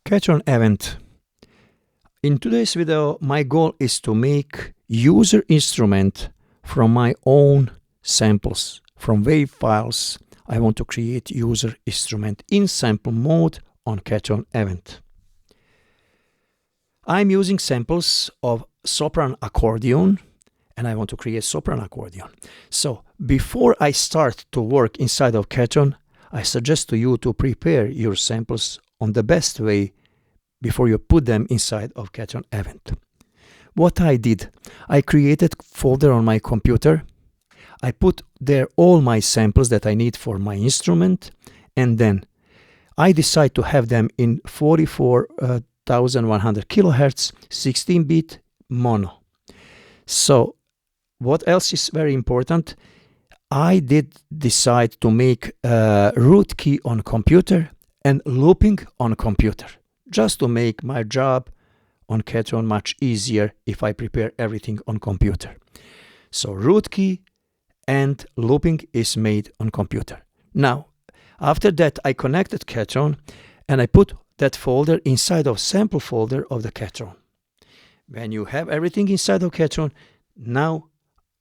Ketron event. In today's video, my goal is to make user instrument from my own samples, from wave files. I want to create user instrument in sample mode on Ketron event. I'm using samples of sopran accordion, and I want to create sopran accordion. So before I start to work inside of Ketron, I suggest to you to prepare your samples on the best way before you put them inside of Ketron event. What I did, I created a folder on my computer. I put there all my samples that I need for my instrument, and then I decide to have them in 44,100 kilohertz, 16-bit mono. So what else is very important? I did decide to make a root key on computer and looping on computer, just to make my job on Ketron much easier if I prepare everything on computer. So root key and looping is made on computer. Now, after that, I connected Ketron and I put that folder inside of sample folder of the Ketron. When you have everything inside of Ketron, now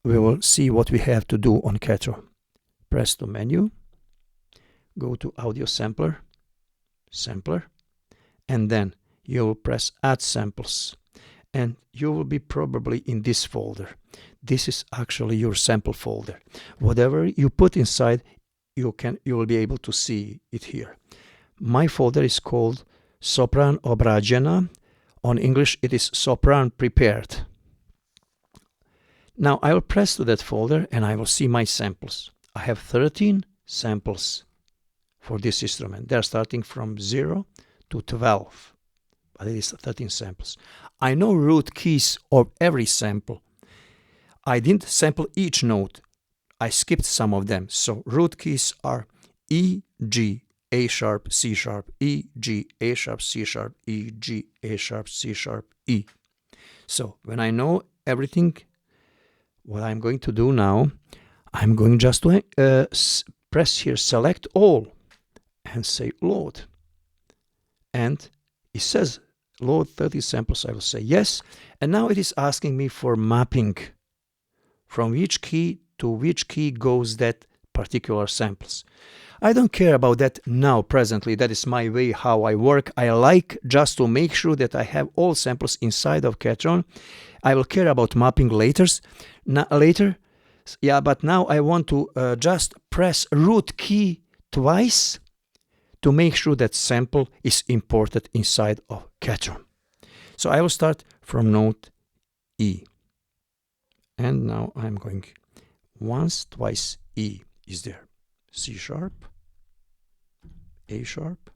we will see what we have to do on Ketron. Press the menu, go to audio sampler, and then you will press add samples, and you will be probably in this folder. This is actually your sample folder. Whatever you put inside, you will be able to see it here. My folder is called Sopran Obrađena. On English it is Sopran Prepared. Now I will press to that folder and I will see my samples. I have 13 samples for this instrument. They are starting from 0 to 12, but it is 13 samples. I know root keys of every sample. I didn't sample each note. I skipped some of them. So root keys are E, G, A sharp, C sharp, E, G, A sharp, C sharp, E, G, A sharp, C sharp, E. So when I know everything, what I'm going to do now, I'm going just to press here, select all, and say load. And it says load 30 samples. I will say yes. And now it is asking me for mapping. From which key to which key goes that particular samples. I don't care about that now, presently. That is my way how I work. I like just to make sure that I have all samples inside of Ketron. I will care about mapping later. Yeah, but now I want to just press root key twice to make sure that sample is imported inside of Ketron. So I will start from note E. And now I'm going once, twice, E is there. C sharp, A sharp,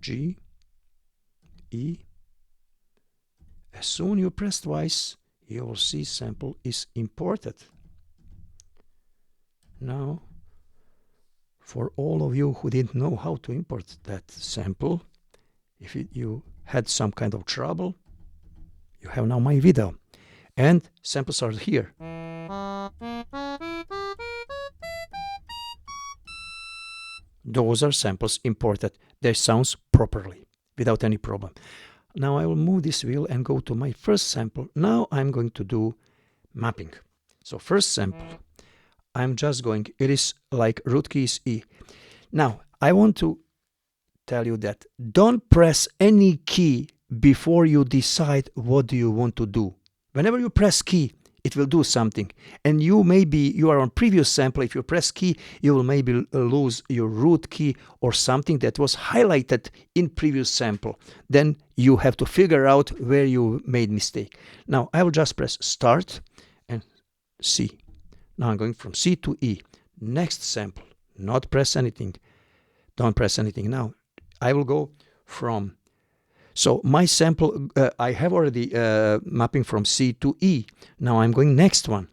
G, E. As soon you press twice, you will see sample is imported. Now, for all of you who didn't know how to import that sample, if you had some kind of trouble, you have now my video. And samples are here. Those are samples imported. They sound properly, without any problem. Now I will move this wheel and go to my first sample. Now I'm going to do mapping. So first sample, I'm just going, it is like root key is E. Now I want to tell you that don't press any key before you decide what do you want to do. Whenever you press key, it will do something. And you are on previous sample. If you press key, you will maybe lose your root key or something that was highlighted in previous sample. Then you have to figure out where you made mistake. Now I will just press start and C. Now I'm going from C to E. Next sample, not press anything. Don't press anything. Now I will go from, so my sample, I have already mapping from C to E. Now I'm going next one.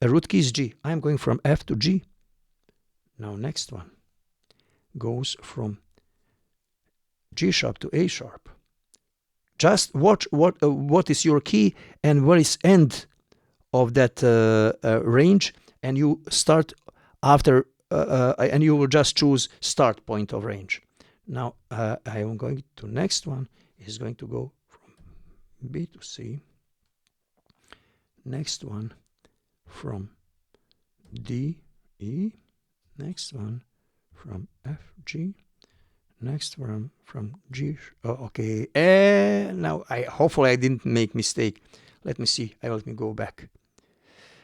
A root key is G. I'm going from F to G. Now next one goes from G sharp to A sharp. Just watch what is your key and where is end of that range, and you start after, and you will just choose start point of range. Now I am going to next one is going to go from B to C. Next one from D, E. Next one from F, G. Next one from G. Oh, okay. Now hopefully I didn't make mistake. Let me see. Let me go back.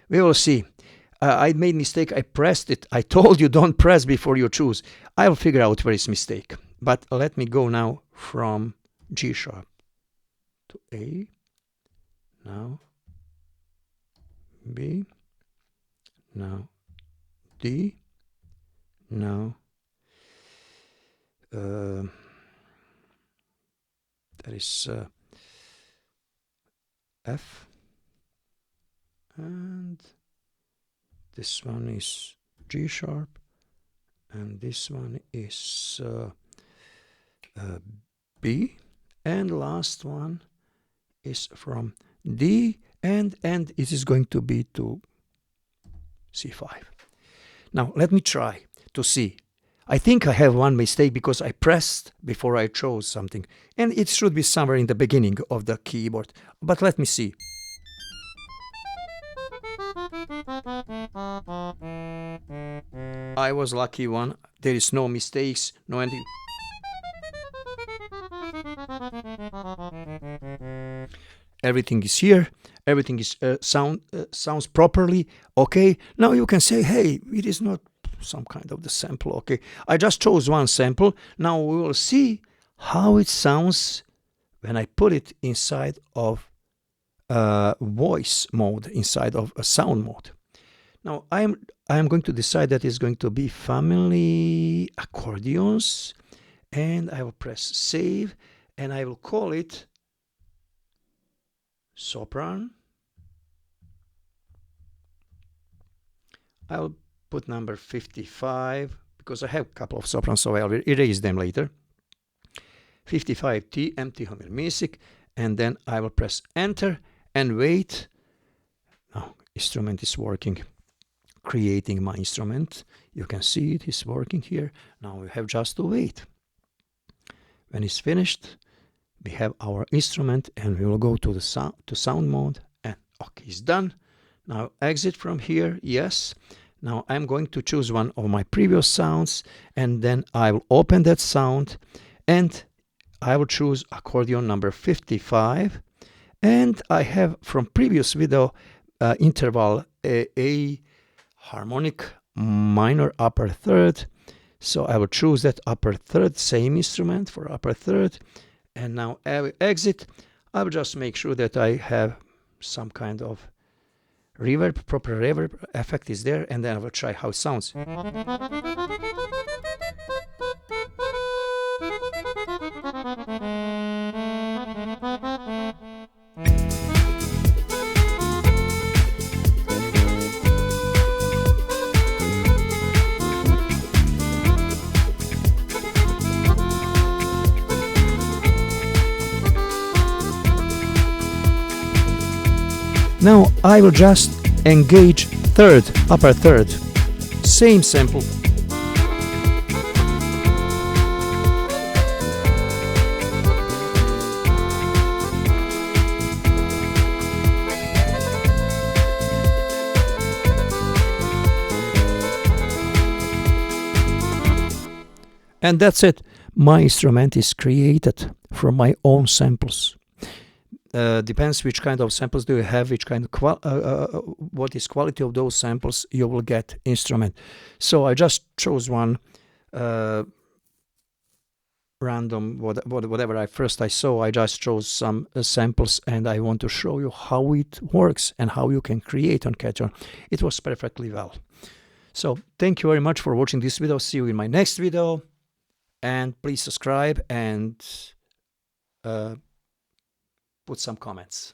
We will see. I made mistake. I pressed it. I told you don't press before you choose. I'll figure out where is mistake. But let me go now from G sharp to A. Now B. Now D. Now that is F, and this one is G sharp, and this one is B, and last one is from D, and it is going to be to C5. Now let me try to see. I think I have one mistake because I pressed before I chose something, and it should be somewhere in the beginning of the keyboard, but let me see. I was lucky one. There is no mistakes, no anything. Everything is here. Everything is sounds properly. Okay. Now you can say, hey, it is not some kind of the sample. Okay. I just chose one sample. Now we will see how it sounds when I put it inside of voice mode, inside of a sound mode. Now I am going to decide that it's going to be family accordions, and I will press save, and I will call it sopran. I'll put number 55 because I have a couple of soprans, so I'll erase them later. 55 T, Tihomir Misic, and then I will press enter and wait. Now instrument is working, creating my instrument. You can see it is working here. Now we have just to wait. When it's finished, we have our instrument, and we will go to the sound mode, and okay, it's done. Now exit from here, yes. Now I'm going to choose one of my previous sounds, and then I will open that sound, and I will choose accordion number 55, and I have from previous video interval A harmonic minor upper third, so I will choose that upper third, same instrument for upper third, and now I will exit. I will just make sure that I have some kind of reverb, proper reverb effect is there, and then I will try how it sounds. Now I will just engage third, upper third, same sample. And that's it. My instrument is created from my own samples. Depends which kind of samples do you have, which kind of what is quality of those samples, you will get instrument. So I just chose one random, whatever I saw. I just chose some samples, and I want to show you how it works and how you can create on Ketron. It was perfectly well. So thank you very much for watching this video. See you in my next video, and please subscribe and put some comments.